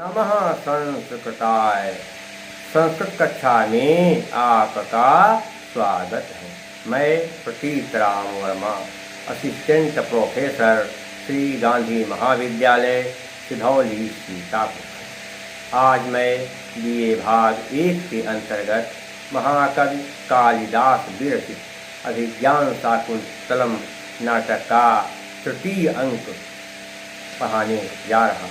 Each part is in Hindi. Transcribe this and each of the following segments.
नमः संस्कृताय। संस्कृत कक्षा में आपका स्वागत है। मैं प्रतीत राम वर्मा, असिस्टेंट प्रोफेसर, श्री गांधी महाविद्यालय, सिधौली, सीतापुर। आज मैं बीए भाग 1 के अंतर्गत महाकवि कालिदास विरचित अभिज्ञान शाकुंतलम नाटक का तृतीय अंक पढ़ाने जा रहा हूँ।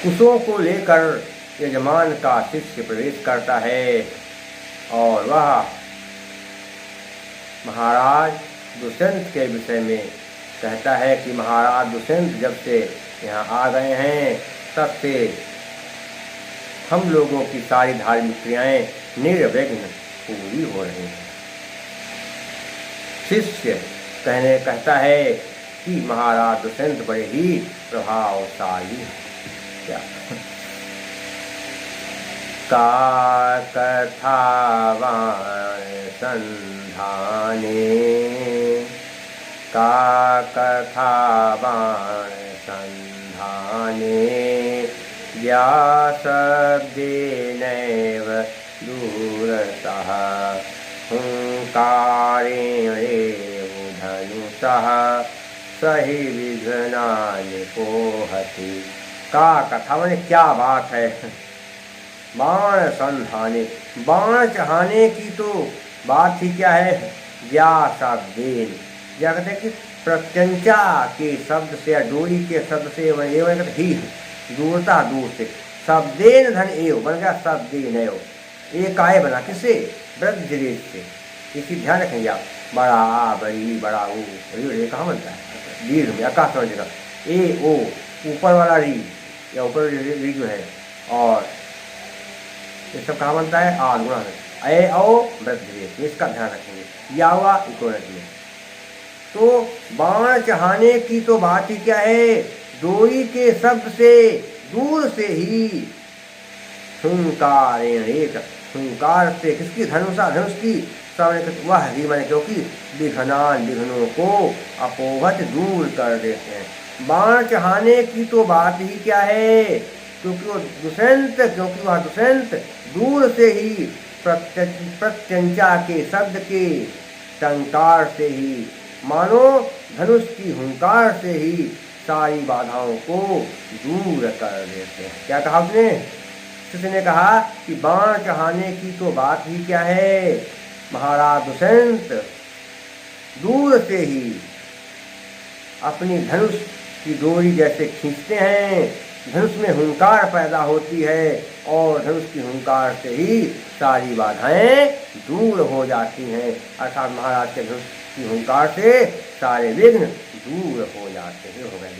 कुशों को लेकर यजमान का शिष्य प्रवेश करता है और वह महाराज दुष्यंत के विषय में कहता है कि महाराज दुष्यंत जब से यहाँ आ गए हैं तब से हम लोगों की सारी धार्मिक क्रियाएं निर्विघ्न पूरी हो रही हैं। शिष्य कहता है कि महाराज दुष्यंत बड़े ही प्रभावशाली हैं। का कथावान संधाने, का कथावान संधाने, व्यासब्देनैव दूरतः, हुंकारेणेव धनुषः, सहि विघ्नानि पोहति। का कथा मैंने क्या बात है। बाण संधाने, बाण चढ़ाने की तो बात ही क्या है। व्यासब्देन, क्या कहते हैं कि प्रत्यंचा के शब्द से या डोरी के शब्द से ही दूरता, दूर से। शब्देन धन एव बन गया शब्देन एव, एक आय बना किससे, वृद्धि से। इसी ध्यान रखेंगे आप। बड़ा बड़ी बड़ा ओ, कहाँ बनता है दीर्घ में आकाश समझेगा। ए ओ ऊपर वाला री या ऊपर री जो है, और ये सब कहाँ बनता है आ गुणा है। ए ओ वृद्धि, इसका ध्यान रखेंगे। या हुआ इकोनॉमी में। तो बाण चढ़ाने की तो बात ही क्या है। डोरी के शब्द से दूर से ही हुंकारेण, एक हुंकार से किसकी, धनुषा धनुष की, वह ही मैंने क्योंकि विघ्नान विघ्नों को अपोहत दूर कर देते हैं। बाण चढ़ाने की तो बात ही क्या है, क्योंकि वह दुष्यंत दूर से ही प्रत्यंचा के शब्द के टंकार से ही, मानो धनुष की हुंकार से ही सारी बाधाओं को दूर कर देते हैं। क्या कहा उसने, शिष्य ने कहा कि बाण चढ़ाने की तो बात ही क्या है। महाराज दुष्यंत दूर से ही अपनी धनुष की डोरी जैसे खींचते हैं, धनुष में हुंकार पैदा होती है और धनुष की हुंकार से ही सारी बाधाएं दूर हो जाती हैं। अर्थात महाराज के धनुष की हुंकार से सारे विघ्न दूर हो जाते हैं। हो गए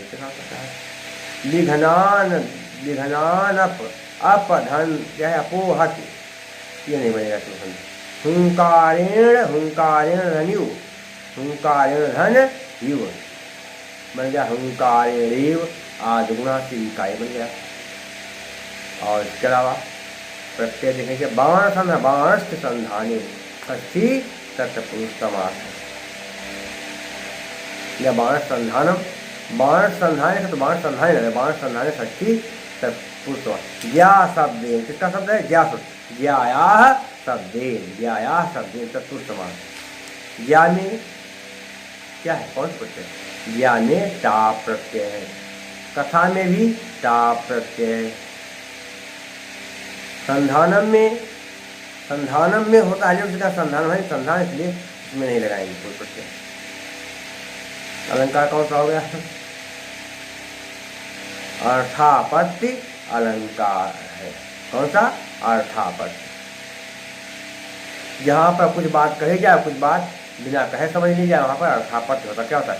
लिघनान, लिघनान अपधन यह अपोहत, ये नहीं बनेगा। हुंकारेण, हुंकारेण धन्यु, हुंकारेण धन युव बन गया। हुंकारेणेव आदिगुणा से इकाई बन गया। और इसके अलावा प्रत्यय देखेंगे बाण संधान, बाणस्थ संधाने, षष्ठी तत्पुरुष समास या बाण संधानम, बाण संधाने का तो बाण संधाने, बाण संधाने षष्ठी तत्पुरुष समास। ज्या शब्देन, किसका शब्द है, ज्या शब्द, ज्यायाः शब्देन, ज्यायाः शब्देन तत्पुरुष समास। ज्या में क्या है, कौन सा प्रत्यय, ज्या में टा प्रत्यय है। कथा में भी टा प्रत्यय है। संधानम में होता है, जब संधान है, संधान इसलिए इसमें नहीं लगाएंगे कोई प्रत्यय। अलंकार कौन सा हो गया, अर्थापत्ति अलंकार है। कौन सा, अर्थापत्ति। जहाँ पर कुछ बात कही जाए, कुछ बात बिना कहे समझ ली जाए, वहाँ पर अर्थापत्ति होता। क्या होता है,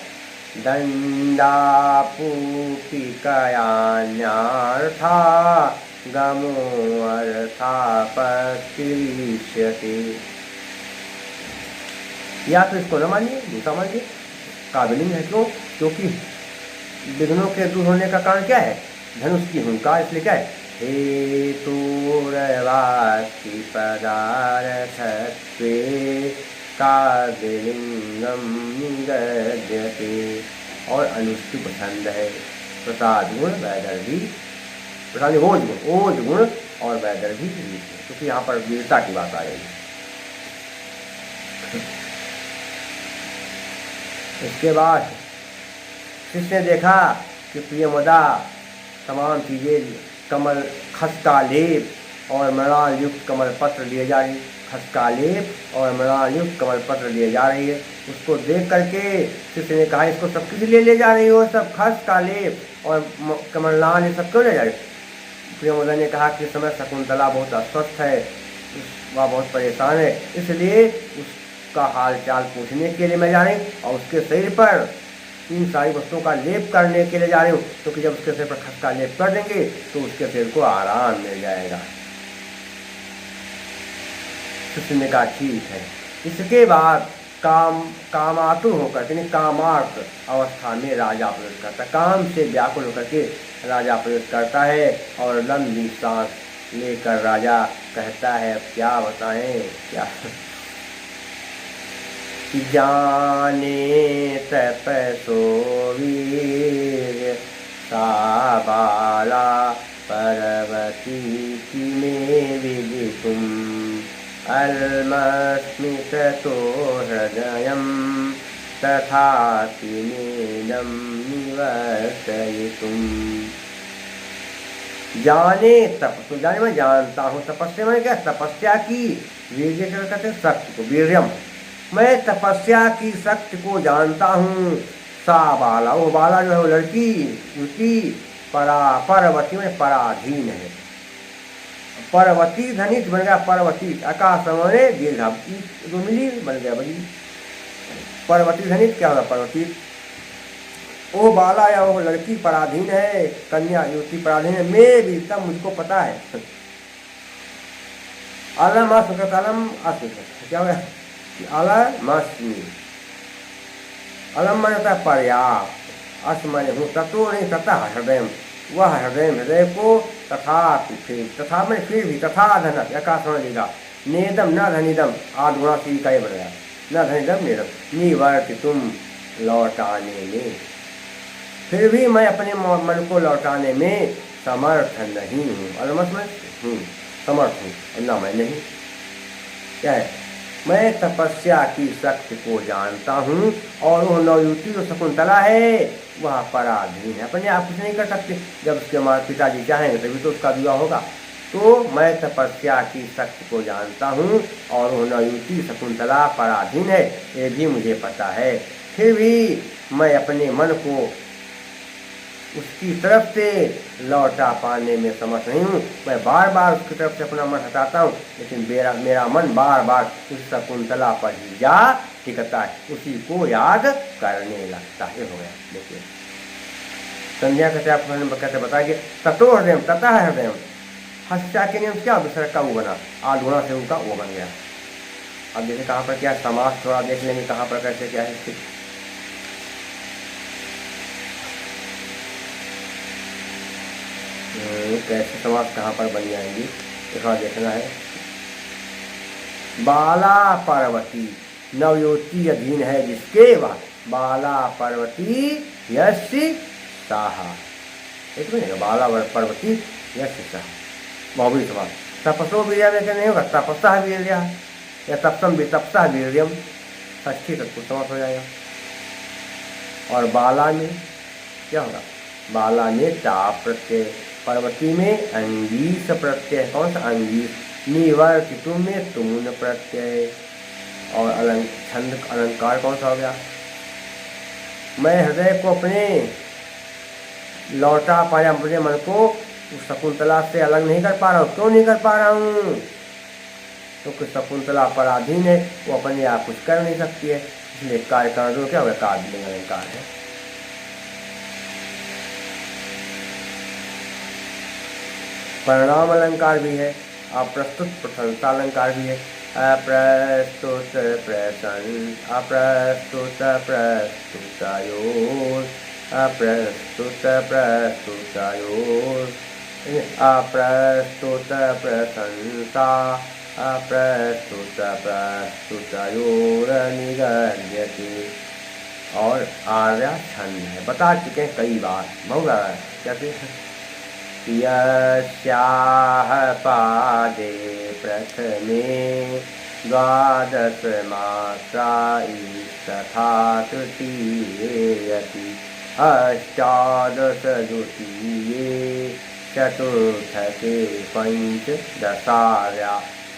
दंडापूपिकयान्यार्था गमो अर्थापत्तिरिष्यते। या तो इसको न मानिए, दूसरा मानिए, काबिलिंग है। क्यों, क्योंकि विघ्नों के दूर होने का कारण क्या है, धनुष की हुंकार। इसलिए क्या है, हेतुर्वाक्ति पदार्थत्वे काव्यलिंगम निगद्यते। और अनुष्टि पसंद है। प्रसाद गुण वैदर्भी, प्रसाद ओज गुण, ओज गुण और वैदर्भी रीत, क्योंकि यहाँ पर वीरता की बात आ रही है। इसके बाद शिष्य ने देखा कि प्रियमदा तमाम चीज़ें कमल खस का लेप और मृणाल युक्त कमल पत्र लिए जा रही, खस का लेप और मृणाल युक्त कमल पत्र लिए जा रही है। उसको देख करके शिष्य ने कहा, इसको सब किस लिए ले जा रही हो, सब खस का लेप और कमलनाल ये सब क्यों ले जा रही? प्रियमदा ने कहा कि इस समय शकुंतला बहुत अस्वस्थ है, वह बहुत परेशान है, इसलिए उसका हाल चाल पूछने के लिए मैं जा रही और उसके शरीर पर इन सारी वस्तुओं का लेप करने के लिए जा रही हूँ, क्योंकि जब उसके सिर पर खस का लेप कर देंगे तो उसके सिर को आराम मिल जाएगा। शिष्य ने कहा ठीक है। इसके बाद कामातुर होकर के, कामार्थ अवस्था में राजा प्रवेश करता है, काम से व्याकुल होकर के राजा प्रवेश करता है और लंबी सांस लेकर राजा कहता है, अब क्या बताएं, क्या जाने तपसो वीर सा बाला परवती की में विदितुम अल्मस्मित तो हृदयम तथापि नेदम निवर्तयितुम। जाने तपस्या, जाने मैं जानता हूँ, तपस्या मैंने क्या, तपस्या की, वीर्य क्या कहते हैं, शक्ति को, वीर्यम, मैं तपस्या की शक्ति को जानता हूँ। सा बाला, वो बाला जो है वो लड़की, युवती, परवती में पराधीन है, परवती धनित बन गया, परवती आकाश समरे दीर्घा दो मिली बन गया बड़ी, परवती धनित क्या होगा, परवती, वो बाला या वो लड़की पराधीन है, कन्या युवती पराधीन है, मैं भी तब मुझको पता है। अलम अस्मित, अलम अस्मित क्या होगा, अलमस्मि, अलम माने पर्याप्त, अस्मय हूँ, तत्व नहीं तथा हृदय, वह हृदय, हृदय को, तथा फिर, तथा में फिर भी, तथा धन आकाश में लिखा, नेदम न धनिदम, आधुना सी का ये बन गया, न धनिदम नेदम, निवर्त तुम लौटाने में, फिर भी मैं अपने मन को लौटाने में समर्थ नहीं हूँ, अलमस में हूँ, समर्थ हूँ, और ना मैं नहीं, क्या है, मैं तपस्या की शक्ति को जानता हूँ और वह नवयुवती जो शकुंतला है वह पराधीन है, अपने आप कुछ नहीं कर सकते, जब उसके माता पिताजी चाहेंगे तभी तो उसका विवाह होगा। तो मैं तपस्या की शक्ति को जानता हूँ और वह नवयुवती शकुंतला पराधीन है, ये भी मुझे पता है, फिर भी मैं अपने मन को उसकी तरफ से लौटा पाने में समर्थ नहीं हूँ, मैं बार बार उसकी तरफ से अपना मन हटाता हूँ, लेकिन मेरा मन बार बार उस शकुंतला पर ही जा टिकता है, उसी को याद करने लगता है। हो गया, देखिए संध्या कहते बताइए, ततो हृदय, तथा हृदय, हस्या के नियम क्या, विसर्ग का वो बना, आधुना से उनका वो बन गया। अब देखिए कहाँ पर क्या समास, थोड़ा देख लेंगे कहाँ पर कैसे क्या है, कैसे समास कहाँ पर बन जाएंगी थोड़ा देखना है। बाला पार्वती, नवयुवती अधीन है जिसके, वह बाला पार्वती यस्य साहा, एक बनेगा, बाला पार्वती यस्य साहा, बहुबरी समास। तपसो वीर्या में क्या नहीं होगा, तपस्या वीर्या या तपसम भी, तपसा वीर्यम, षष्ठी तक को समास हो जाएगा। और बाला में क्या होगा, बाला में टा प्रत्यय, पार्वती में अंगीस प्रत्यय, कौन सा अंगीस, निवर्तितु में तुमुन प्रत्यय, और छंद अलंकार कौन सा हो गया, मैं हृदय को अपने लौटा पाया, अपने मन को उस शकुंतला से अलग नहीं कर पा रहा हूँ, क्यों नहीं कर पा रहा हूँ, क्योंकि शकुंतला पराधीन है, वो अपने आप कुछ कर नहीं सकती है, इसलिए कार्य कर दो, क्या होगा, कार्य अलंकार है। परिणाम अलंकार भी है, अप्रस्तुत प्रशंसा अलंकार भी है, अप्रस्तुत अप्रस्तुत प्रस्तुतयोर, अप्रस्तुत प्रस्तुतयोर, अप्रस्तुत प्रशंसा अप्रस्तुत प्रस्तुतयोर निगद्यते, और आर्या छंद है, बता चुके हैं कई बार, बहुत बार। कैसे? यस्याह पादे प्रथमे द्वादश मात्रा तथा तृतीयेऽपि अष्टादश द्वितीये चतुर्थके पंचदशार्या।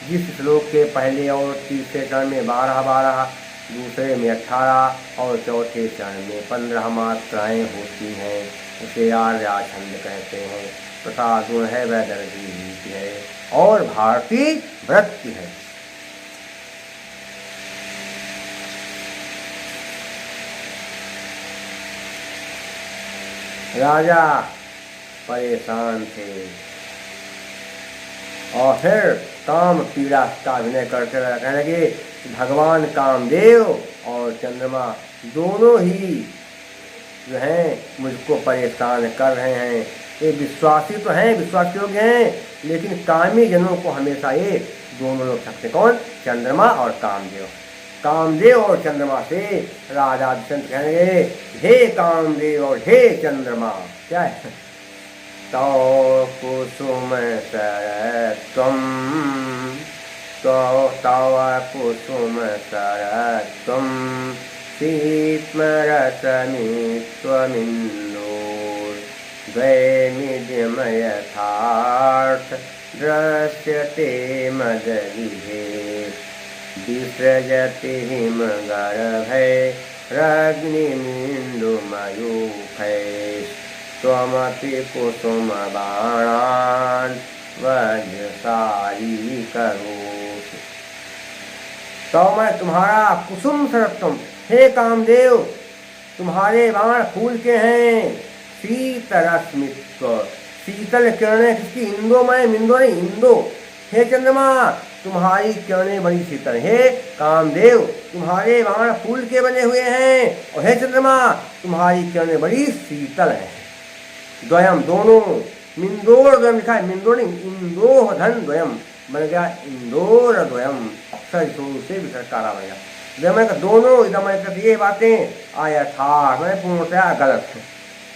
जिस श्लोक के पहले और तीसरे चरण में 12-12, दूसरे में 18 और चौथे चरण में 15 मात्राएं होती हैं, उसे आर्या छंद कहते हैं। प्रसाद गुण है, वह दर्जी रीति है और भारतीय वृत्ति है। राजा परेशान थे और फिर काम पीड़ा का अभिनय करते रहे, कहने लगे भगवान कामदेव और चंद्रमा दोनों ही जो हैं मुझको परेशान कर रहे हैं। ये विश्वासी तो हैं, विश्वास योग्य हैं, लेकिन कामी जनों को हमेशा ये दोनों लोग थकते। कौन? चंद्रमा और कामदेव। कामदेव और चंद्रमा से राजा दुष्यंत कहने लगे हे कामदेव और हे चंद्रमा, क्या है? तो कुसुम सरत्वं तो तव कुसुम सरत्वं शीतमरसमित्वमिन्दोर्द्वयमिदं यथार्थ दृश्यते मदविहे विसृजति हिमगर्भे रग्निमिन्दुमयूखै त्वमपि कुसुमबाणान् वज्रसारी करोषि। तो मैं तुम्हारा कुसुम सरत्वम, हे कामदेव तुम्हारे बाण फूल के हैं। शीतरश्मित्व, शीतल किरणें किसकी? इंदो में, मिंदो नहीं, इंदो। हे चंद्रमा तुम्हारी किरणें बड़ी शीतल। हे कामदेव तुम्हारे बाण फूल के बने हुए हैं और हे चंद्रमा तुम्हारी किरणें बड़ी शीतल हैं। द्वयम दोनों, मिंदोर द्वयम लिखा है, मिंदोर नहीं, इंदोह धन द्वयम बन गया इंदोर द्वयम, अक्षर से विसर्गारा बन गया। जब दोनों इधम ये बातें आया था, मैं पूर्णतया गलत है,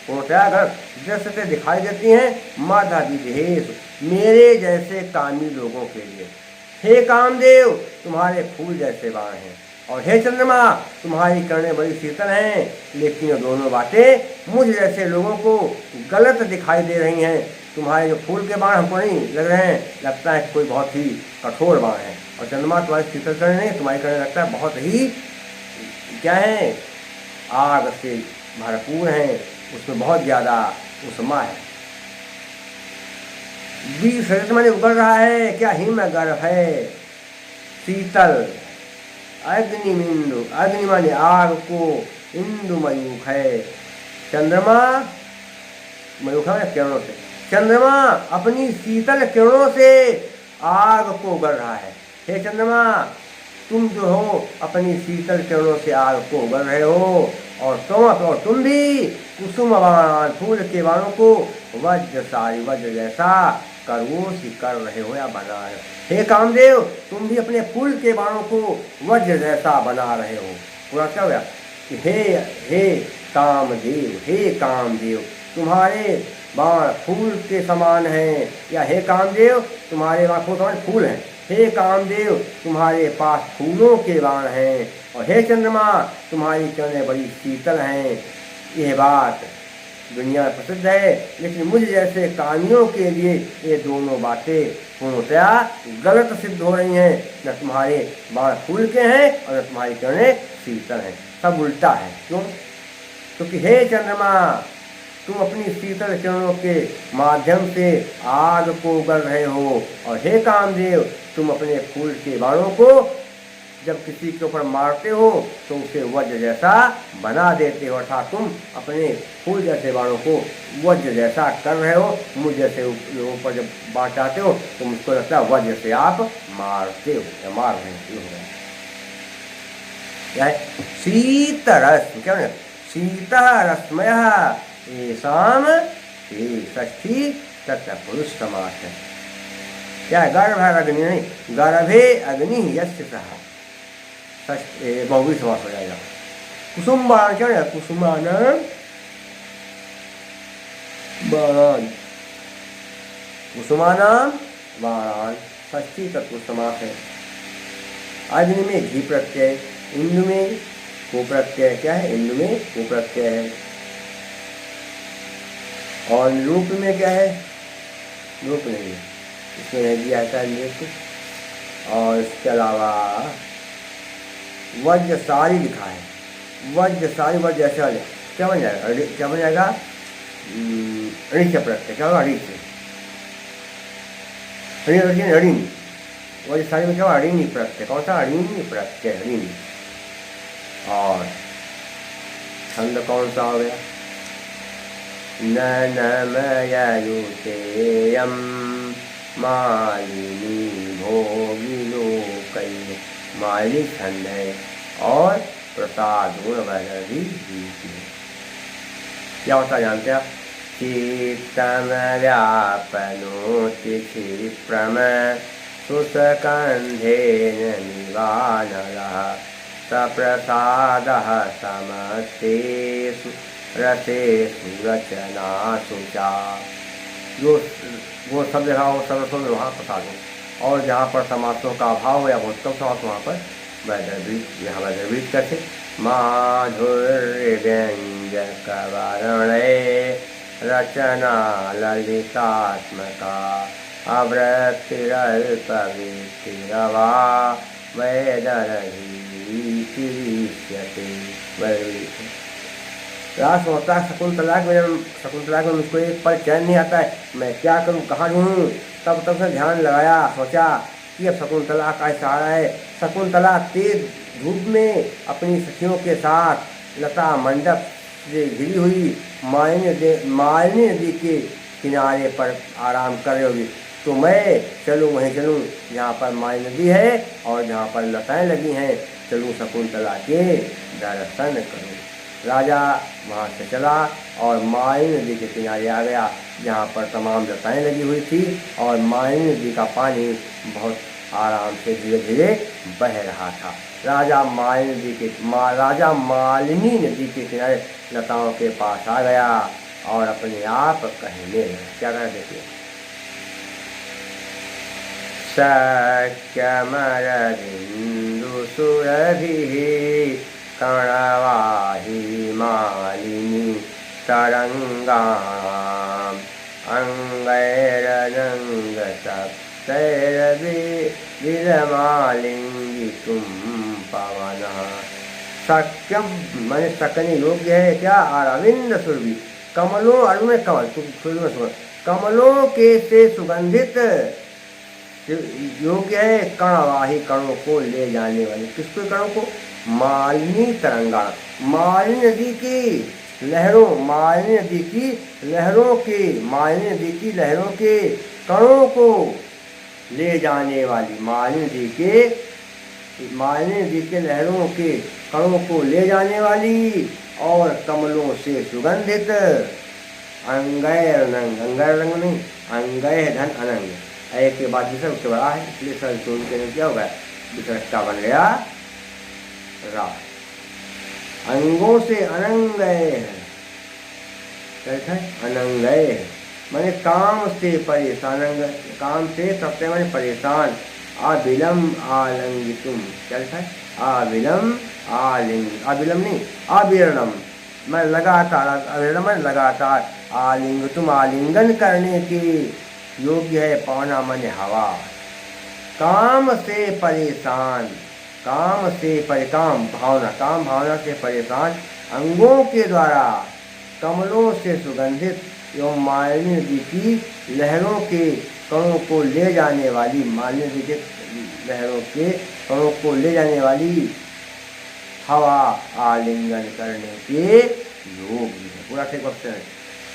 पूर्णतया गलत दृश्य से दिखाई देती हैं मदविधेश, मेरे जैसे कामी लोगों के लिए। हे कामदेव तुम्हारे फूल जैसे बाण हैं और हे चंद्रमा तुम्हारी किरणें बड़ी शीतल हैं, लेकिन ये दोनों बातें मुझ जैसे लोगों को गलत दिखाई दे रही हैं। तुम्हारे जो फूल के बाण हमको नहीं लग रहे हैं, लगता है कोई बहुत ही कठोर बाण है, और चंद्रमा तुम्हारी शीतल किरणें नहीं, तुम्हारी किरणें लगता है बहुत ही क्या है, आग से भरपूर हैं, उसमें बहुत ज़्यादा उष्मा है। विसृजत माने उगल रहा है, क्या हिम गर्भ है, शीतल। अग्निमिंदु, अग्नि माने आग को, इंदु मयूख है, चंद्रमा मयूख है किरणों से, चंद्रमा अपनी शीतल किरणों से आग को उगल रहा है। हे चंद्रमा तुम जो हो अपनी शीतल किरणों से आग को उगल रहे हो, और तुम भी कुसुम बाण फूल के बाणों को वज्रसारी वज्र जैसा करोषि कर रहे हो या बना रहे हो। हे कामदेव तुम भी अपने फूल के बाणों को वज्र जैसा बना रहे हो। पूरा क्या हुआ कि हे कामदेव, हे कामदेव तुम्हारे बाण फूल के समान हैं, या हे कामदेव तुम्हारे बाण फूल समान फूल हैं। हे कामदेव तुम्हारे पास फूलों के बाण हैं, और हे चंद्रमा तुम्हारी किरणें बड़ी शीतल हैं। यह बात दुनिया में प्रसिद्ध है, लेकिन मुझ जैसे कामियों के लिए ये दोनों बातें पूर्णतया गलत सिद्ध हो रही हैं। न तुम्हारे बाण फूल के हैं और न तुम्हारी किरणें शीतल हैं, सब उल्टा है। क्यों? क्योंकि हे चंद्रमा तुम अपनी शीतल किरणों के माध्यम से आग को उगल रहे हो, और हे कामदेव तुम अपने फूल के बाणों को जब किसी के ऊपर मारते हो तो उसे वज्र जैसा बना देते हो, अर्थात तुम अपने फूल जैसे बाणों को वज्र जैसा कर रहे हो। मुझ जैसे लोगों पर जब बाण चाहते हो तो मुझको लगता है वज्र से आप मारते हो या मार रहे हो। क्या है? शीतरस, क्या है? शीतरश्मय येषाम षष्ठी तत्र पुरुष समास है। क्या है? गर्भ अग्नि नहीं, गर्भे अग्नि यस्य सः बहुवी समास हो जाएगा। कुसुम बाणान क्या है, कुसुमान बाणान, कुसुमाना बाणान, षष्ठी तत्पुरुष समास है। अग्नि में घी प्रत्यय, इंदु में को प्रत्यय, क्या है, इंदु में को प्रत्यय है। और रूप में क्या है, रूप नहीं है, इसमें रह दिया है नृत्य। और इसके अलावा वज्रसारी लिखा है, वज्रसारी, वज्र ऐसा क्या बन जाएगा, क्या बन जाएगा, ऋण से प्रत्यय, क्या होगा, ऋण से, ऋणी, वज्रसारी में क्या होगा, ऋणी प्रत्यय, कौन सा, ऋणी प्रत्यय, ऋणी। और छंद कौन सा हो गया, ननमययुतेयं मालिनी भोगिलोकै, मालिनी छंद है। और प्रसाद गुण वैरवी रीति, क्या होता जानते हैं, चित्तम व्यापनोति क्षिप्रम सुसकंधेन निवानलः, सप्रसादः समस्तेषु रसेषु रचनासु चा। जो वो सब जगह हो, सर्वस्व में वहाँ प्रसाद हो। और जहाँ पर समासों का अभाव हो या बहुत कम समास, वहाँ पर वैदर्भिक, यहाँ वैदर्भिक कैसे, माधुर्यव्यंजकवर्णे रचना ललितात्मका, आवृत्तिरल्पवृत्तिरवा वैदर्भीतिरिष्यते। रास होता है शकुंतला में, शकुंतला में मुझको एक पल चैन नहीं आता है, मैं क्या करूं, कहाँ ढूंढूं। तब तब से ध्यान लगाया, सोचा कि अब शकुंतला का इशारा है। शकुंतला तेज धूप में अपनी सखियों के साथ लता मंडप से घिरी हुई मालिनी नदी के किनारे पर आराम कर रही होगी, तो मैं चलूँ, वहीं चलूँ जहाँ पर मालिनी नदी है और जहाँ पर लताएं लगी हैं, चलूँ शकुंतला के दर्शन करूँ। राजा वहाँ से चला और मालिनी नदी के किनारे आ गया, जहाँ पर तमाम लताएं लगी हुई थी और मालिनी नदी का पानी बहुत आराम से धीरे धीरे बह रहा था। राजा मालिनी नदी के किनारे लताओं के पास आ गया और अपने आप कहने लगा, क्या कह देते, सख्यमरविन्दु सुरभिः कणवाहि मालिनी तरंगाणाम् अंगैरनंगसप्तैर्विलमालिंगितुं पवनः। सख्यम मैंने सकने योग्य है क्या, अरविंद सुरभि, कमलों, अरविंद में कमल, कमलों के से सुगंधित योग्य है, कणवाही, कणों को ले जाने वाले, किसको, कणों को, मालिनी तरंगा, मालिनी नदी की लहरों, मालिनी नदी की लहरों के, मालिनी नदी की लहरों के कणों को ले जाने वाली, मालिनी नदी के लहरों के कणों को ले जाने वाली और कमलों से सुगंधित, अंगैर नंग, अंगैर रंग नहीं, अंगैर धन अनंग, एक के बाद दूसरा उससे बड़ा है, इसलिए सर जोड़ के क्या होगा, विसर्गता बन गया रा। अंगों से अनंगय है, अनंगय माने काम से परेशान, काम से सबसे मैंने परेशान। अविलम आलिंगितुम, क्या लिखा है, अविलम आलिंग, अविलम नहीं, अविरणम मैं लगातार, अविरणम मैं लगातार, आलिंगतुम आलिंगन करने के योग्य है, पवना मन हवा। काम से परेशान, काम से काम भावना, काम भावना से परेशान, अंगों के द्वारा कमलों से सुगंधित एवं मालिनी नदी की लहरों के कणों को ले जाने वाली, मालिनी नदी के लहरों के कणों को ले जाने वाली हवा आलिंगन करने के योग्य है। पूरा ठीक वक्त है,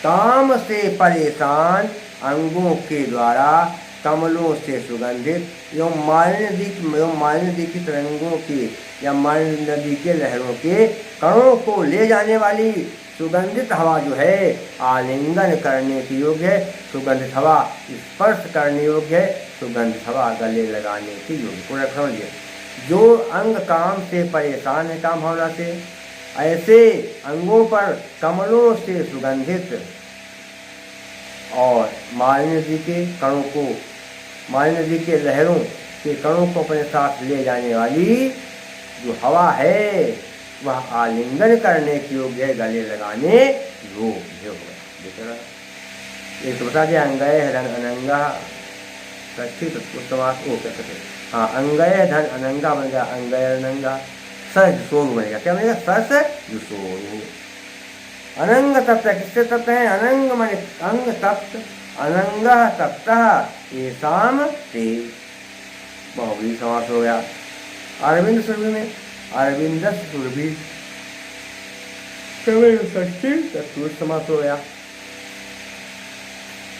काम से परेशान, अंगों के द्वारा कमलों से सुगंधित एवं मालिनी नदी की तरंगों के या मालिनी नदी के लहरों के कणों को ले जाने वाली सुगंधित हवा जो है आलिंगन करने की योग्य है, सुगंधित हवा स्पर्श करने योग्य है, सुगंधित हवा गले लगाने की योग्य। पूरा समझिए, जो अंग काम से परेशान है, काम भावना से, ऐसे अंगों पर कमलों से सुगंधित और मालिनी नदी के कणों को, मालिनी नदी के लहरों के कणों को अपने साथ ले जाने वाली जो हवा है वह आलिंगन करने के योग्य है, गले लगाने योग्य हो गया। देख रहा एक तो बता दिया अंगय धन अनंगा, समास ओ क्या कहते, हाँ अंगय धन अनंगा बन गया अंगय अनंगा, सज सोरू बनेगा, क्या बनेगा सस जो सोरू। अनंग तप्त किससे तप्त है, अनंग माने अंग तप्त, अनंग तप्त ये शाम ते, बहुवी समास हो गया। अरविंद सुरभि में अरविंद सुरभि तत्पुरुष समास हो गया।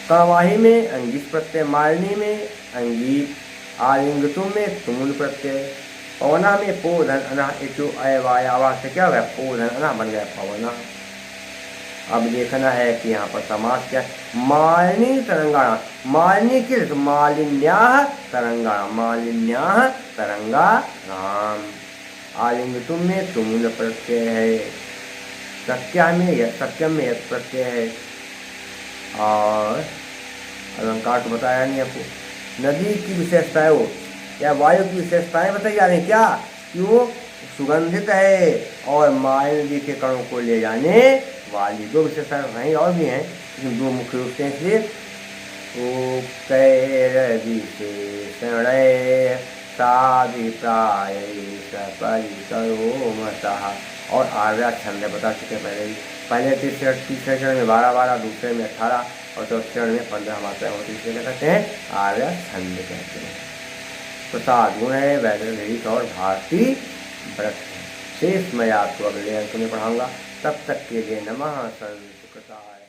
कवाही में अंगिस प्रत्यय, मालिनी में अंगीत, आलिंगतुम में तुमुल प्रत्यय, पवना में पोधन अना इचो अयवायावा से क्या हो गया पोधन अना बन गया पवना। अब देखना है कि यहाँ पर समास क्या है, मालिनी तरंगाणा, मालिनी की मालिन्याः तरंगाणा, मालिन्याः तरंगाणाम। आलिंगतुम में तुमुल प्रत्यय है, सत्यम में यत् प्रत्यय है, और अलंकार तो बताया नहीं आपको। नदी की विशेषताएं हो या वायु की विशेषताएं बताई जा रही क्या, कि वो सुगंधित है और मालिनी नदी के कणों को ले जाने वाली, दो विशेषताएं नहीं और भी हैं लेकिन दो मुख्य रूप से, इसलिए ओ विशेषण साधिप्राय सपरिकरोमतः, और आर्या छंद बता चुके पहले ही, पहले तीसरे चरण में 12-12, दूसरे में 18 और चौथे चरण में 15 मात्राएं होती है, इसलिए कहते हैं आर्या छंद कहते हैं। प्रसाद गुण है, वैदिक और भारतीय व्रत है। शेष मैं आपको अगले अंक में पढ़ाऊंगा, तब तक के लिए नमः संस्कृताय।